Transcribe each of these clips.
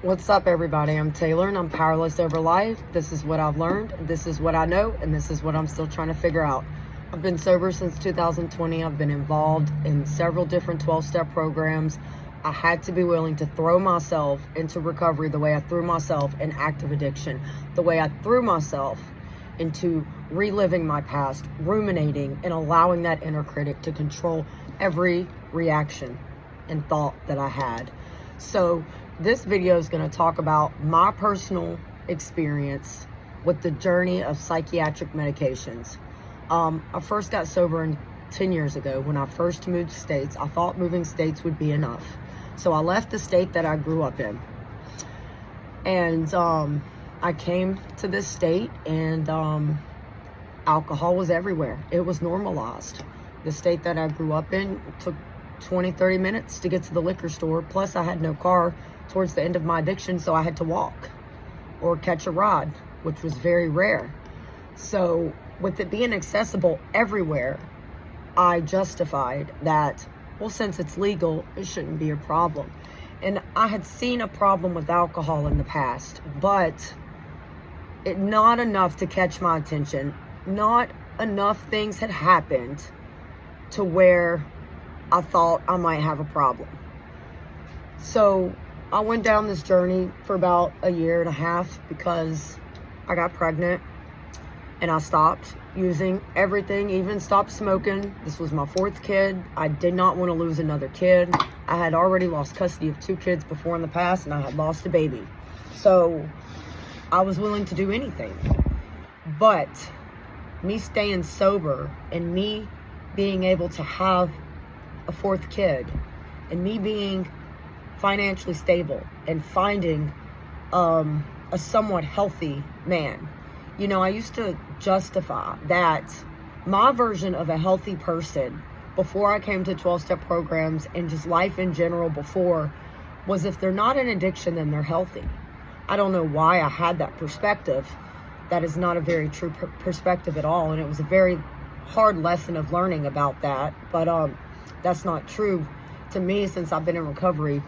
What's up, everybody? I'm Taylor, and I'm powerless over life. This is what I've learned, this is what I know, and this is what I'm still trying to figure out. I've been sober since 2020. I've been involved in several different 12-step programs. I had to be willing to throw myself into recovery the way I threw myself in active addiction, the way I threw myself into reliving my past, ruminating, and allowing that inner critic to control every reaction and thought that I had. So this video is going to talk about my personal experience with the journey of psychiatric medications. I first got sober 10 years ago. When I first moved states, I thought moving states would be enough. So I left the state that I grew up in. And I came to this state, and alcohol was everywhere. It was normalized. The state that I grew up in took 20-30 minutes to get to the liquor store. Plus I had no car towards the end of my addiction, so I had to walk or catch a ride, which was very rare. So with it being accessible everywhere, I justified that, well, since it's legal, it shouldn't be a problem. And I had seen a problem with alcohol in the past, but not enough to catch my attention. Not enough things had happened to where I thought I might have a problem. So I went down this journey for about a year and a half because I got pregnant and I stopped using everything, even stopped smoking. This was my fourth kid. I did not want to lose another kid. I had already lost custody of 2 kids before in the past, and I had lost a baby. So I was willing to do anything. But me staying sober and me being able to have a 4th kid and me being financially stable and finding a somewhat healthy man. You know, I used to justify that my version of a healthy person before I came to 12-step programs and just life in general before was, if they're not in addiction, then they're healthy. I don't know why I had that perspective. That is not a very true perspective at all, and it was a very hard lesson of learning about that, but that's not true to me since I've been in recovery.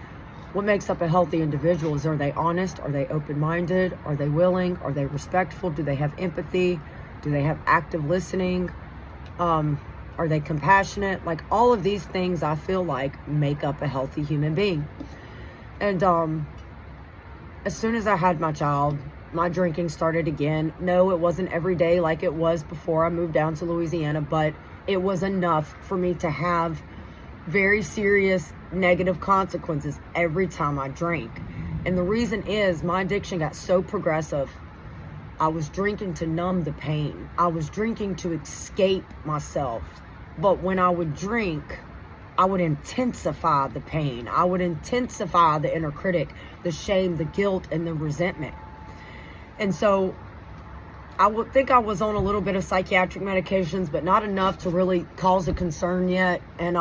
What makes up a healthy individual is, are they honest? Are they open-minded? Are they willing? Are they respectful? Do they have empathy? Do they have active listening? Are they compassionate? Like, all of these things I feel like make up a healthy human being. And as soon as I had my child, my drinking started again. No, it wasn't every day like it was before I moved down to Louisiana, but it was enough for me to have very serious negative consequences every time I drank. And the reason is, my addiction got so progressive. I was drinking to numb the pain. I was drinking to escape myself. But when I would drink, I would intensify the pain. I would intensify the inner critic, the shame, the guilt, and the resentment. And so I would think I was on a little bit of psychiatric medications, but not enough to really cause a concern yet. And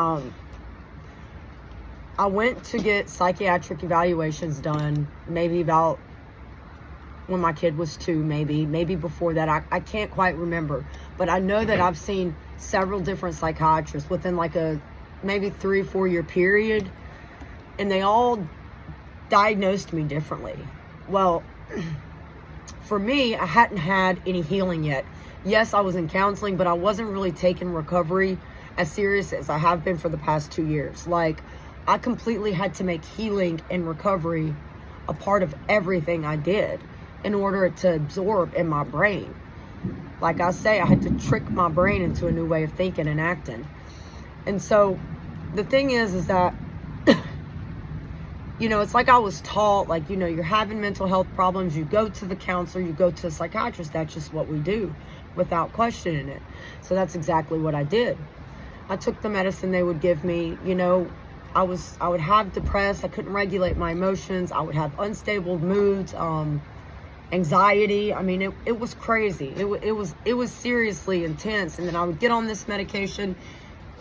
I went to get psychiatric evaluations done maybe about when my kid was 2, maybe before that. I can't quite remember, but I know that I've seen several different psychiatrists within like a maybe 3-4 year period, and they all diagnosed me differently. Well, for me, I hadn't had any healing yet. Yes, I was in counseling, but I wasn't really taking recovery as serious as I have been for the past 2 years. Like, I completely had to make healing and recovery a part of everything I did in order to absorb in my brain. Like I say, I had to trick my brain into a new way of thinking and acting. And so the thing is that, you know, it's like I was taught, like, you know, you're having mental health problems, you go to the counselor, you go to a psychiatrist. That's just what we do without questioning it. So that's exactly what I did. I took the medicine they would give me. You know, I would have depressed. I couldn't regulate my emotions. I would have unstable moods, anxiety. I mean, it was crazy. It was seriously intense. And then I would get on this medication,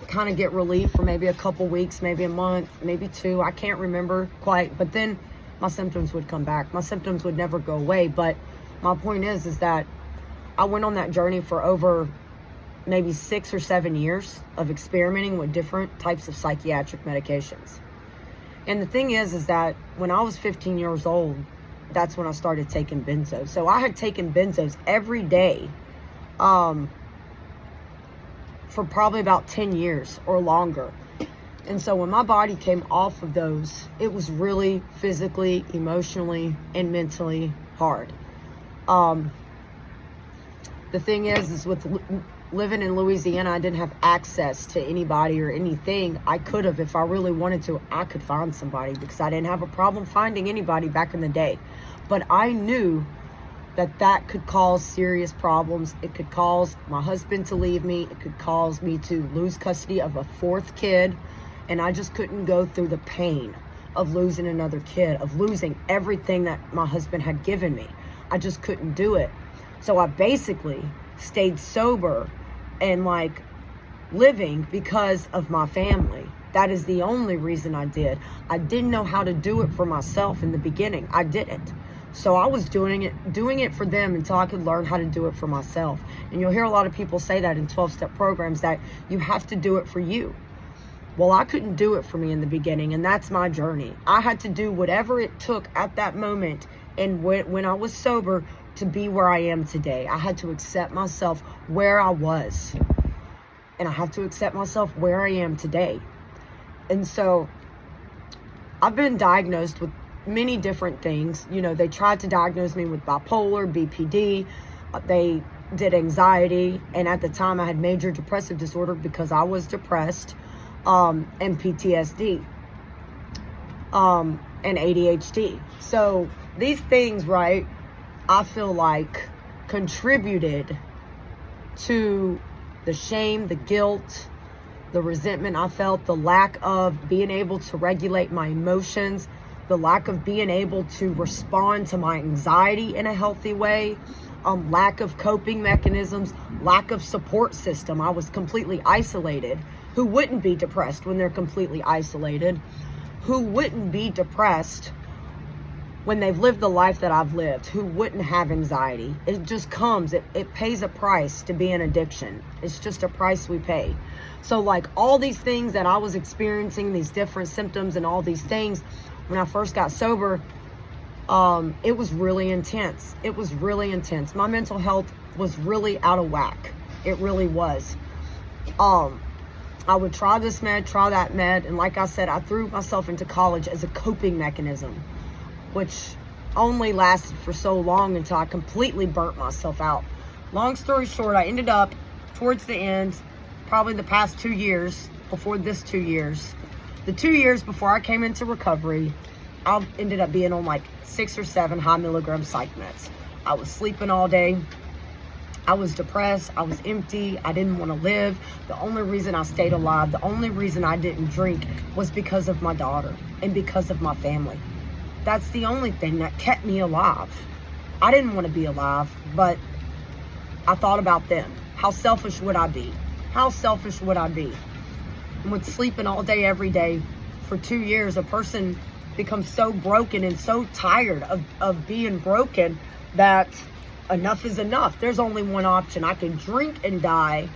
kind of get relief for maybe a couple weeks, maybe a month, maybe 2. I can't remember quite. But then my symptoms would come back. My symptoms would never go away. But my point is that I went on that journey for over maybe 6 or 7 years of experimenting with different types of psychiatric medications. And the thing is that when I was 15 years old, that's when I started taking benzos. So I had taken benzos every day for probably about 10 years or longer. And so when my body came off of those, it was really physically, emotionally, and mentally hard. The thing is with living in Louisiana, I didn't have access to anybody or anything. I could have, if I really wanted to, I could find somebody, because I didn't have a problem finding anybody back in the day. But I knew that could cause serious problems. It could cause my husband to leave me. It could cause me to lose custody of a fourth kid. And I just couldn't go through the pain of losing another kid, of losing everything that my husband had given me. I just couldn't do it. So I basically stayed sober and living because of my family. That is the only reason I did. I didn't know how to do it for myself in the beginning. I didn't. So I was doing it for them until I could learn how to do it for myself. And you'll hear a lot of people say that in 12-step programs, that you have to do it for you. Well, I couldn't do it for me in the beginning, and that's my journey. I had to do whatever it took at that moment, and when I was sober, to be where I am today. I had to accept myself where I was, and I have to accept myself where I am today. And so I've been diagnosed with many different things. You know, they tried to diagnose me with bipolar, BPD. They did anxiety, and at the time I had major depressive disorder because I was depressed, and PTSD, and ADHD. So these things, right, I feel like contributed to the shame, the guilt, the resentment I felt, the lack of being able to regulate my emotions, the lack of being able to respond to my anxiety in a healthy way, lack of coping mechanisms, lack of support system. I was completely isolated. Who wouldn't be depressed when they're completely isolated? Who wouldn't be depressed when they've lived the life that I've lived? Who wouldn't have anxiety? It just comes. It pays a price to be an addiction. It's just a price we pay. So all these things that I was experiencing, these different symptoms and all these things, when I first got sober, it was really intense. It was really intense. My mental health was really out of whack. It really was. I would try this med, try that med, and like I said, I threw myself into college as a coping mechanism, which only lasted for so long until I completely burnt myself out. Long story short, I ended up towards the end, probably the past 2 years, before this 2 years, the 2 years before I came into recovery, I ended up being on 6 or 7 high milligram psych meds. I was sleeping all day. I was depressed. I was empty. I didn't want to live. The only reason I stayed alive, the only reason I didn't drink was because of my daughter and because of my family. That's the only thing that kept me alive. I didn't want to be alive, but I thought about them. How selfish would I be? How selfish would I be? And with sleeping all day, every day, for 2 years, a person becomes so broken and so tired of being broken that enough is enough. There's only one option. I can drink and die,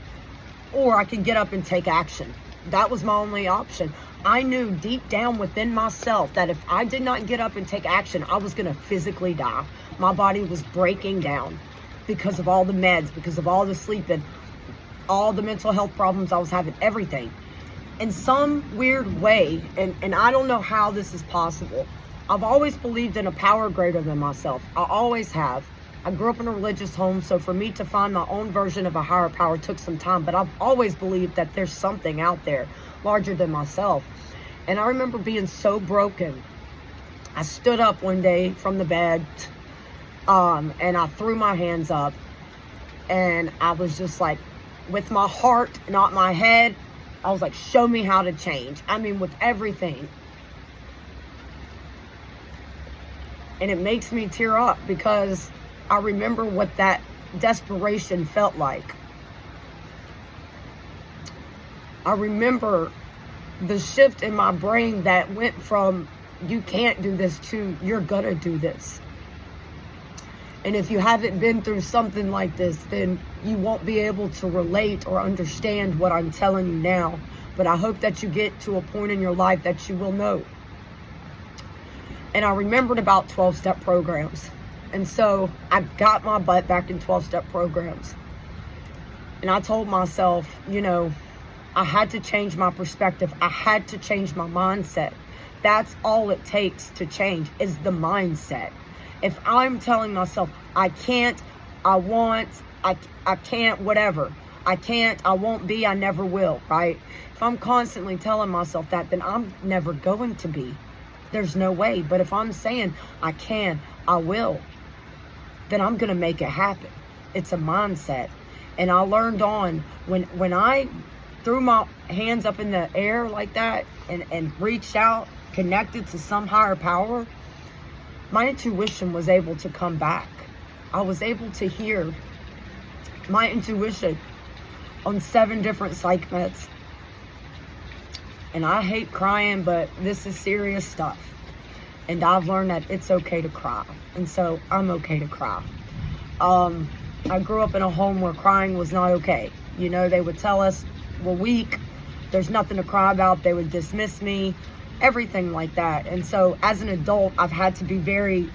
or I can get up and take action. That was my only option. I knew deep down within myself that if I did not get up and take action, I was going to physically die. My body was breaking down because of all the meds, because of all the sleeping, all the mental health problems I was having, everything. In some weird way, and I don't know how this is possible, I've always believed in a power greater than myself. I always have. I grew up in a religious home, so for me to find my own version of a higher power took some time, but I've always believed that there's something out there larger than myself. And I remember being so broken. I stood up one day from the bed, and I threw my hands up, and I was just with my heart, not my head, I was show me how to change. I mean, with everything. And it makes me tear up because I remember what that desperation felt like. I remember the shift in my brain that went from you can't do this to you're gonna do this. And if you haven't been through something like this, then you won't be able to relate or understand what I'm telling you now. But I hope that you get to a point in your life that you will know. And I remembered about 12-step programs. And so I got my butt back in 12-step programs. And I told myself, I had to change my perspective. I had to change my mindset. That's all it takes to change, is the mindset. If I'm telling myself, I can't, I want, I can't, whatever. I can't, I won't be, I never will, right? If I'm constantly telling myself that, then I'm never going to be. There's no way. But if I'm saying, I can, I will, then I'm going to make it happen. It's a mindset. And I learned on, when I threw my hands up in the air like that and reached out, connected to some higher power, my intuition was able to come back. I was able to hear my intuition on 7 different psych meds. And I hate crying, but this is serious stuff. And I've learned that it's okay to cry. And so I'm okay to cry. I grew up in a home where crying was not okay. They would tell us, we're weak, there's nothing to cry about. They would dismiss me, everything like that. And so as an adult, I've had to be very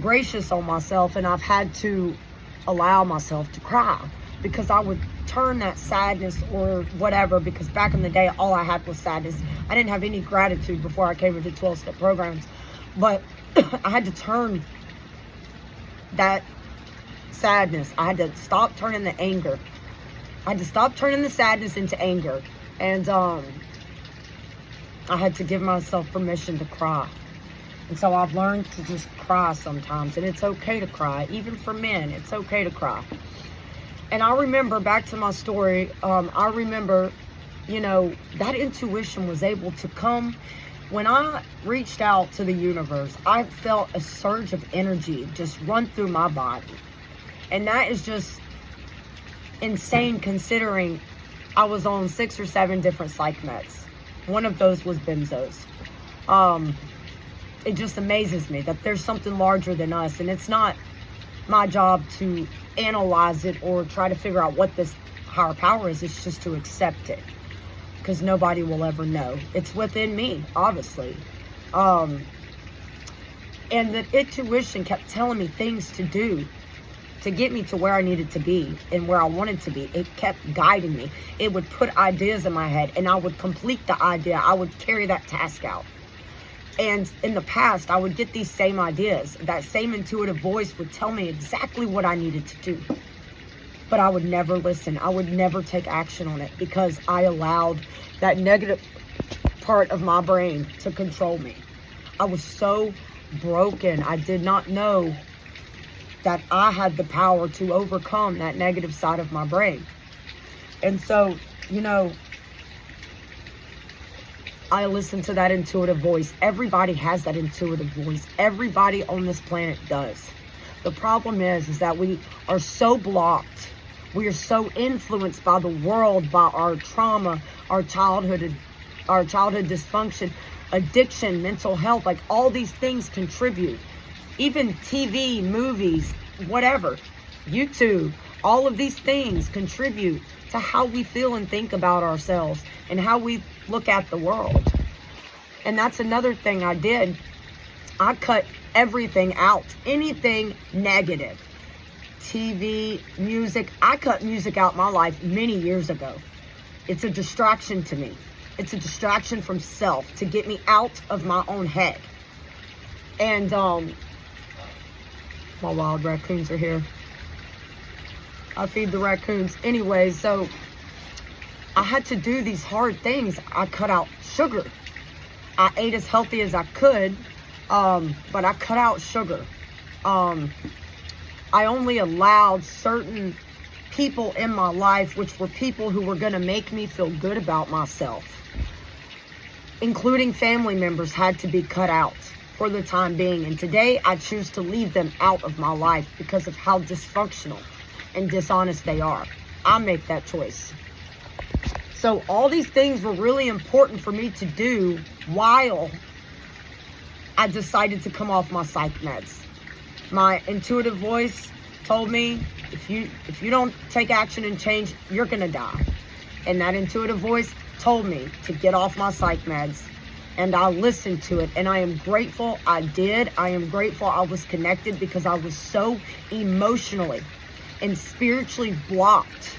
gracious on myself, and I've had to allow myself to cry, because I would turn that sadness or whatever, because back in the day, all I had was sadness. I didn't have any gratitude before I came into 12-step programs, but I had to turn that sadness. I had to stop turning the anger. I had to stop turning the sadness into anger. And I had to give myself permission to cry. And so I've learned to just cry sometimes. And it's okay to cry. Even for men, it's okay to cry. And I remember, back to my story, I remember, that intuition was able to come. When I reached out to the universe, I felt a surge of energy just run through my body. And that is just insane, considering I was on 6 or 7 different psych meds. One of those was benzos. It just amazes me that there's something larger than us, and it's not my job to analyze it or try to figure out what this higher power is. It's just to accept it, because nobody will ever know. It's within me, obviously. And the intuition kept telling me things to do to get me to where I needed to be and where I wanted to be. It kept guiding me. It would put ideas in my head, and I would complete the idea. I would carry that task out. And in the past, I would get these same ideas. That same intuitive voice would tell me exactly what I needed to do. But I would never listen. I would never take action on it, because I allowed that negative part of my brain to control me. I was so broken. I did not know that I had the power to overcome that negative side of my brain. And so, I listen to that intuitive voice. Everybody has that intuitive voice. Everybody on this planet does. The problem is that we are so blocked. We are so influenced by the world, by our trauma, our childhood dysfunction, addiction, mental health. Like, all these things contribute. Even TV, movies, whatever, YouTube, all of these things contribute to how we feel and think about ourselves and how we look at the world. And that's another thing I did. I cut everything out, anything negative. TV, music. I cut music out my life many years ago. It's a distraction to me. It's a distraction from self to get me out of my own head. And my wild raccoons are here. I feed the raccoons. Anyway, so I had to do these hard things. I cut out sugar. I ate as healthy as I could, but I cut out sugar. I only allowed certain people in my life, which were people who were going to make me feel good about myself. Including family members had to be cut out for the time being. And today I choose to leave them out of my life because of how dysfunctional and dishonest they are. I make that choice. So all these things were really important for me to do while I decided to come off my psych meds. My intuitive voice told me, if you don't take action and change, you're gonna die. And that intuitive voice told me to get off my psych meds and I listened to it, and I am grateful I did. I am grateful I was connected, because I was so emotionally and spiritually blocked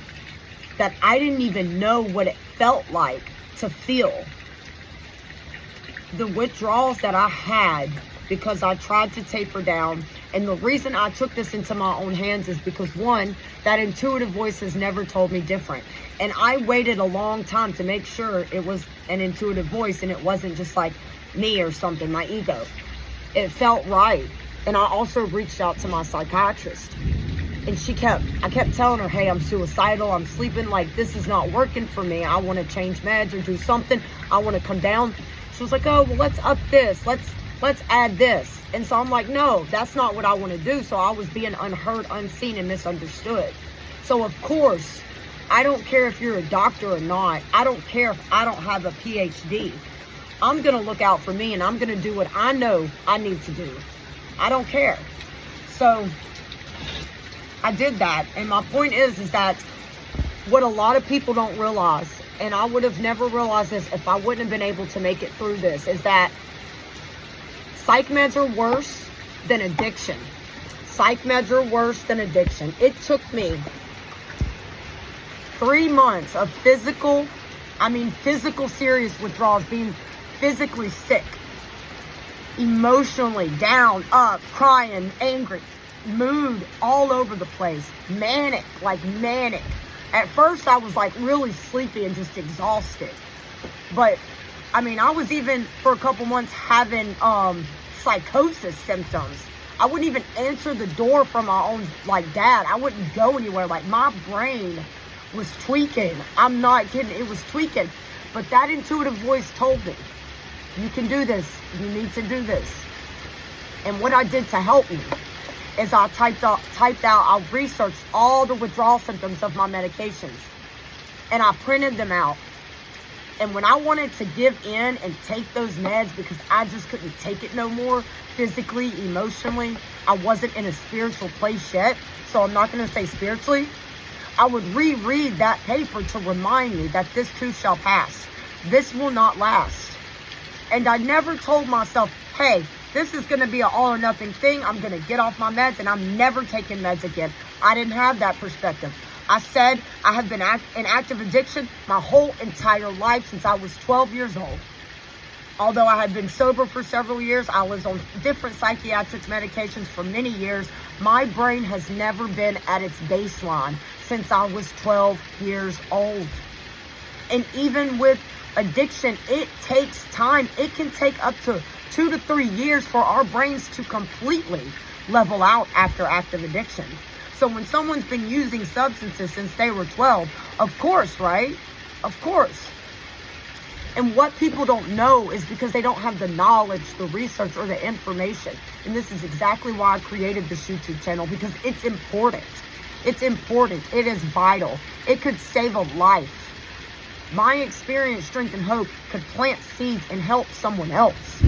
that I didn't even know what it felt like to feel the withdrawals that I had, because I tried to taper down. And the reason I took this into my own hands is because, one, that intuitive voice has never told me different. And I waited a long time to make sure it was an intuitive voice and it wasn't just like me or something, my ego. It felt right. And I also reached out to my psychiatrist. And I kept telling her, hey, I'm suicidal. I'm sleeping. Like, this is not working for me. I want to change meds or do something. I want to come down. She was like, oh, well, let's up this. Let's add this. And so I'm like, no, that's not what I want to do. So I was being unheard, unseen, and misunderstood. So of course, I don't care if you're a doctor or not. I don't care if I don't have a PhD. I'm going to look out for me, and I'm going to do what I know I need to do. I don't care. So I did that. And my point is that what a lot of people don't realize, and I would have never realized this if I wouldn't have been able to make it through this, is that psych meds are worse than addiction. Psych meds are worse than addiction. It took me 3 months of physical serious withdrawals, being physically sick, emotionally down, up, crying, angry, mood all over the place, manic. At first I was like really sleepy and just exhausted. But I was even for a couple months having psychosis symptoms. I wouldn't even answer the door from my own dad. I wouldn't go anywhere. My brain was tweaking. I'm not kidding. It was tweaking. But that intuitive voice told me, you can do this. You need to do this. And what I did to help me is I I researched all the withdrawal symptoms of my medications. And I printed them out. And when I wanted to give in and take those meds because I just couldn't take it no more, physically, emotionally, I wasn't in a spiritual place yet, so I'm not going to say spiritually, I would reread that paper to remind me that this too shall pass. This will not last. And I never told myself, hey, this is going to be an all or nothing thing. I'm going to get off my meds and I'm never taking meds again. I didn't have that perspective. I said I have been in active addiction my whole entire life since I was 12 years old. Although I had been sober for several years, I was on different psychiatric medications for many years. My brain has never been at its baseline since I was 12 years old. And even with addiction, it takes time. It can take up to 2 to 3 years for our brains to completely level out after active addiction. So when someone's been using substances since they were 12, of course, right? Of course. And what people don't know is because they don't have the knowledge, the research, or the information. And this is exactly why I created this YouTube channel, because it's important. It's important. It is vital. It could save a life. My experience, strength, and hope could plant seeds and help someone else.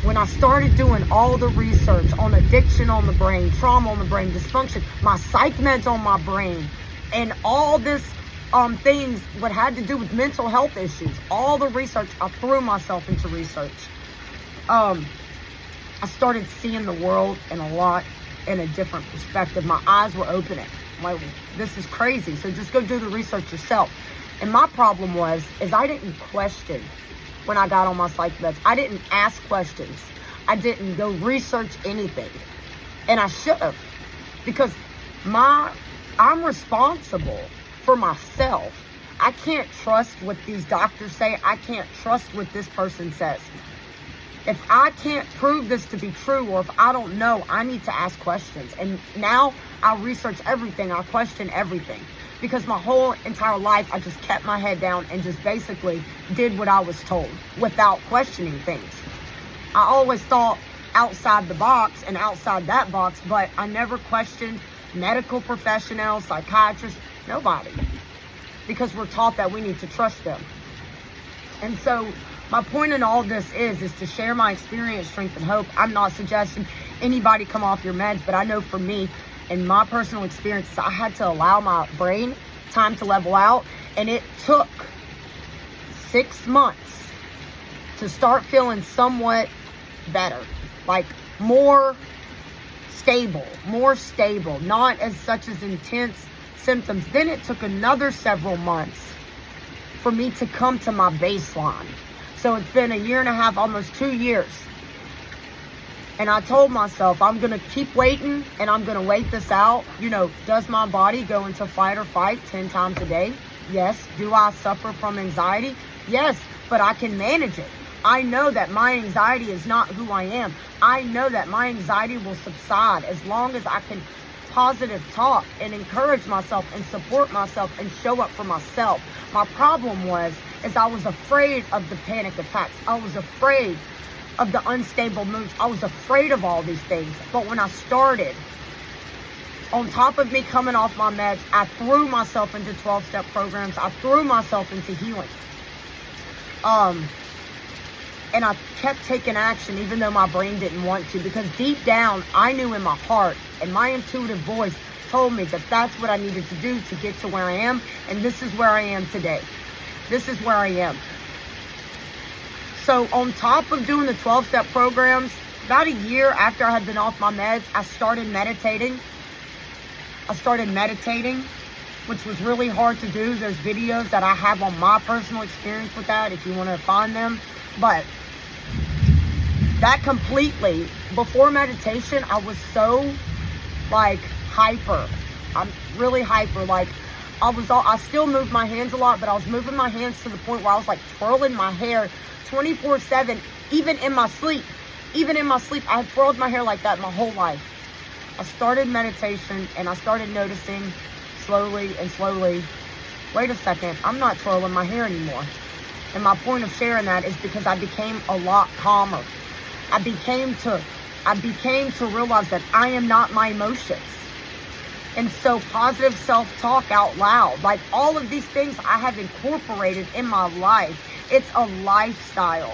When I started doing all the research on addiction on the brain, trauma on the brain, dysfunction, my psych meds on my brain, and all this things what had to do with mental health issues, all the research, I threw myself into research. I started seeing the world in a different perspective. My eyes were opening. I'm like, this is crazy. So just go do the research yourself. And my problem is I didn't question when I got on my psych meds. I didn't ask questions. I didn't go research anything. And I should have. Because I'm responsible for myself. I can't trust what these doctors say. I can't trust what this person says. If I can't prove this to be true, or if I don't know, I need to ask questions. And now I research everything. I question everything. Because my whole entire life, I just kept my head down and just basically did what I was told without questioning things. I always thought outside the box and outside that box, but I never questioned medical professionals, psychiatrists, nobody. Because we're taught that we need to trust them. And so my point in all this is to share my experience, strength, and hope. I'm not suggesting anybody come off your meds, but I know for me, in my personal experiences, I had to allow my brain time to level out, and it took 6 months to start feeling somewhat better, like more stable, not as such as intense symptoms. Then it took another several months for me to come to my baseline. So it's been 1.5 years, almost 2 years. And I told myself, I'm going to keep waiting, and I'm going to wait this out. You know, does my body go into fight or fight 10 times a day? Yes. Do I suffer from anxiety? Yes, but I can manage it. I know that my anxiety is not who I am. I know that my anxiety will subside as long as I can positive talk and encourage myself and support myself and show up for myself. My problem is I was afraid of the panic attacks. I was afraid of the unstable moods. I was afraid of all these things. But when I started, on top of me coming off my meds, I threw myself into 12-step programs. I threw myself into healing. And I kept taking action even though my brain didn't want to, because deep down, I knew in my heart, and my intuitive voice told me that that's what I needed to do to get to where I am. And this is where I am today. This is where I am. So on top of doing the 12-step programs, about 1 year after I had been off my meds, I started meditating, which was really hard to do. There's videos that I have on my personal experience with that if you want to find them. But that completely, before meditation, I was so like hyper. I'm really hyper. Like I still moved my hands a lot, but I was moving my hands to the point where I was like twirling my hair 24/7, even in my sleep. Even in my sleep, I had twirled my hair like that my whole life. I started meditation, and I started noticing slowly, wait a second, I'm not twirling my hair anymore. And my point of sharing that is because I became a lot calmer. I became to realize that I am not my emotions. And so positive self-talk out loud, like all of these things I have incorporated in my life. It's a lifestyle.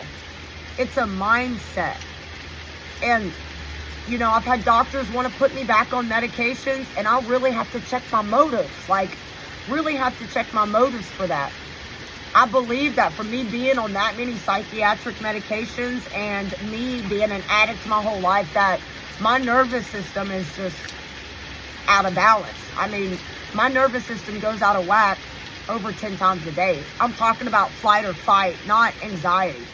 It's a mindset. And, you know, I've had doctors want to put me back on medications, and I'll really have to check my motives. Really have to check my motives for that. I believe that for me being on that many psychiatric medications and me being an addict my whole life, that my nervous system is just out of balance. I mean, my nervous system goes out of whack over 10 times a day. I'm talking about flight or fight, not anxiety.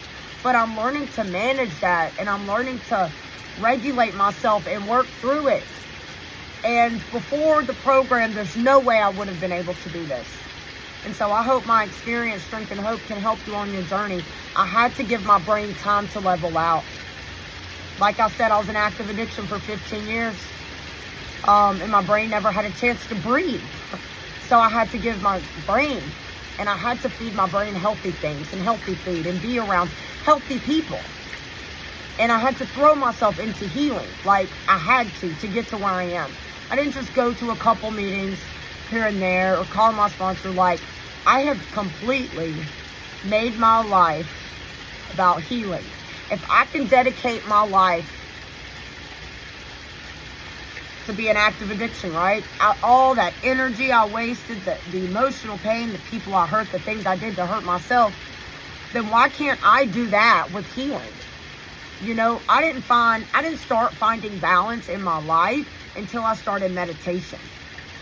But I'm learning to manage that, and I'm learning to regulate myself and work through it. And before the program, there's no way I would have been able to do this. And so I hope my experience, strength, and hope can help you on your journey. I had to give my brain time to level out. Like I said, I was in active addiction for 15 years. And my brain never had a chance to breathe. So I had to give my brain, and I had to feed my brain healthy things and healthy food and be around healthy people. And I had to throw myself into healing. Like I had to get to where I am. I didn't just go to a couple meetings here and there or call my sponsor. Like, I have completely made my life about healing. If I can dedicate my life to be an active addiction, right? All that energy I wasted, the emotional pain, the people I hurt, the things I did to hurt myself, then why can't I do that with healing? You know, I didn't start finding balance in my life until I started meditation.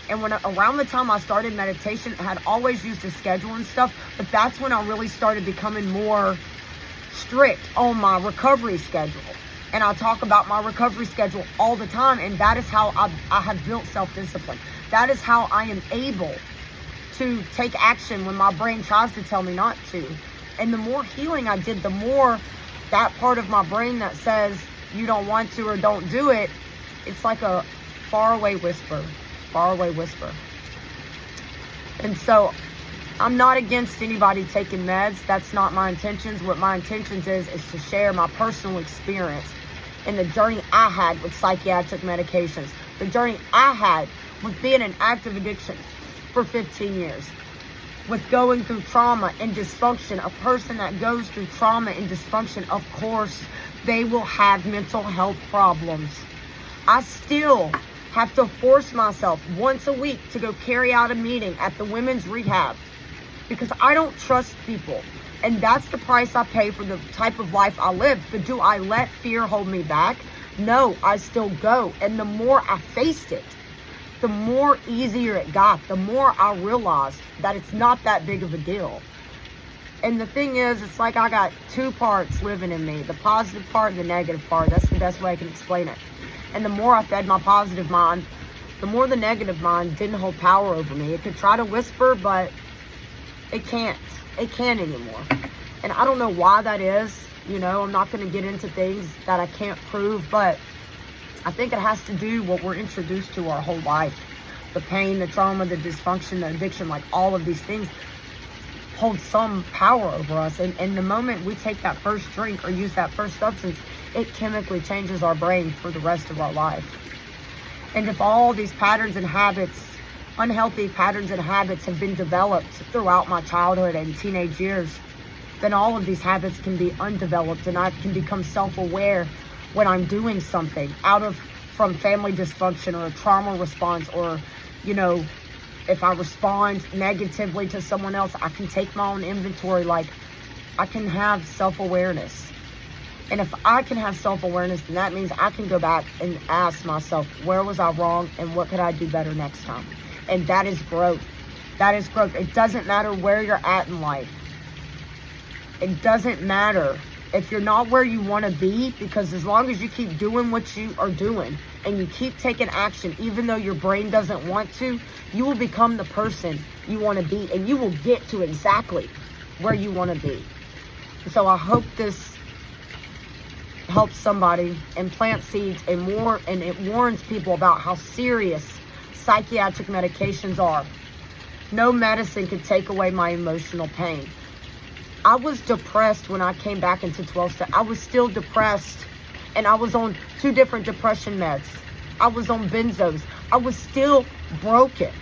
And around the time I started meditation, I had always used a schedule and stuff, but that's when I really started becoming more strict on my recovery schedule. And I talk about my recovery schedule all the time, and that is how I have built self-discipline. That is how I am able to take action when my brain tries to tell me not to. And the more healing I did, the more that part of my brain that says you don't want to or don't do it, it's like a faraway whisper. And so I'm not against anybody taking meds. That's not my intentions. What my intentions is to share my personal experience and the journey I had with psychiatric medications, the journey I had with being an active addiction for 15 years, with going through trauma and dysfunction. A person that goes through trauma and dysfunction, of course, they will have mental health problems. I still have to force myself once a week to go carry out a meeting at the women's rehab because I don't trust people. And that's the price I pay for the type of life I live. But do I let fear hold me back? No, I still go. And the more I faced it, the more easier it got. The more I realized that it's not that big of a deal. And the thing is, it's like I got two parts living in me. The positive part and the negative part. That's the best way I can explain it. And the more I fed my positive mind, the more the negative mind didn't hold power over me. It could try to whisper, but it can't. It can't anymore. And I don't know why that is. You know, I'm not going to get into things that I can't prove, but I think it has to do what we're introduced to our whole life. The pain, the trauma, the dysfunction, the addiction, like all of these things hold some power over us. And the moment we take that first drink or use that first substance, it chemically changes our brain for the rest of our life. And if all these patterns and habits, unhealthy patterns and habits have been developed throughout my childhood and teenage years, then all of these habits can be undeveloped, and I can become self-aware when I'm doing something from family dysfunction or a trauma response, or, you know, if I respond negatively to someone else, I can take my own inventory. Like, I can have self-awareness. And if I can have self-awareness, then that means I can go back and ask myself, where was I wrong and what could I do better next time? And that is growth. That is growth. It doesn't matter where you're at in life. It doesn't matter if you're not where you want to be, because as long as you keep doing what you are doing and you keep taking action, even though your brain doesn't want to, you will become the person you want to be, and you will get to exactly where you want to be. So I hope this helps somebody and plant seeds and it warns people about how serious psychiatric medications are. No medicine could take away my emotional pain. I was depressed when I came back into 12-step. I was still depressed, and I was on 2 different depression meds. I was on benzos. I was still broken.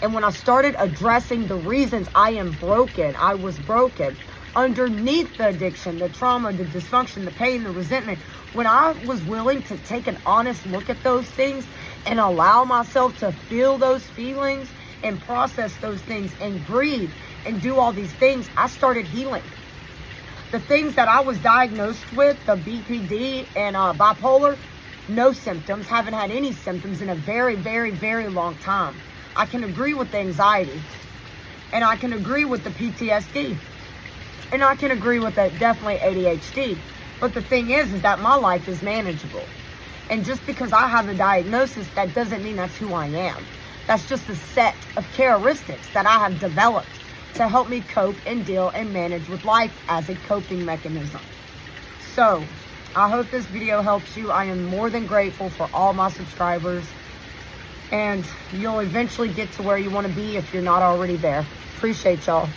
And when I started addressing the reasons I am broken, I was broken. Underneath the addiction, the trauma, the dysfunction, the pain, the resentment, when I was willing to take an honest look at those things and allow myself to feel those feelings and process those things and grieve and do all these things, I started healing. The things that I was diagnosed with, the BPD and bipolar, no symptoms, haven't had any symptoms in a very, very, very long time. I can agree with the anxiety, and I can agree with the PTSD, and I can agree with the definitely ADHD. But the thing is that my life is manageable. And just because I have a diagnosis, that doesn't mean that's who I am. That's just a set of characteristics that I have developed to help me cope and deal and manage with life as a coping mechanism. So, I hope this video helps you. I am more than grateful for all my subscribers. And you'll eventually get to where you want to be if you're not already there. Appreciate y'all.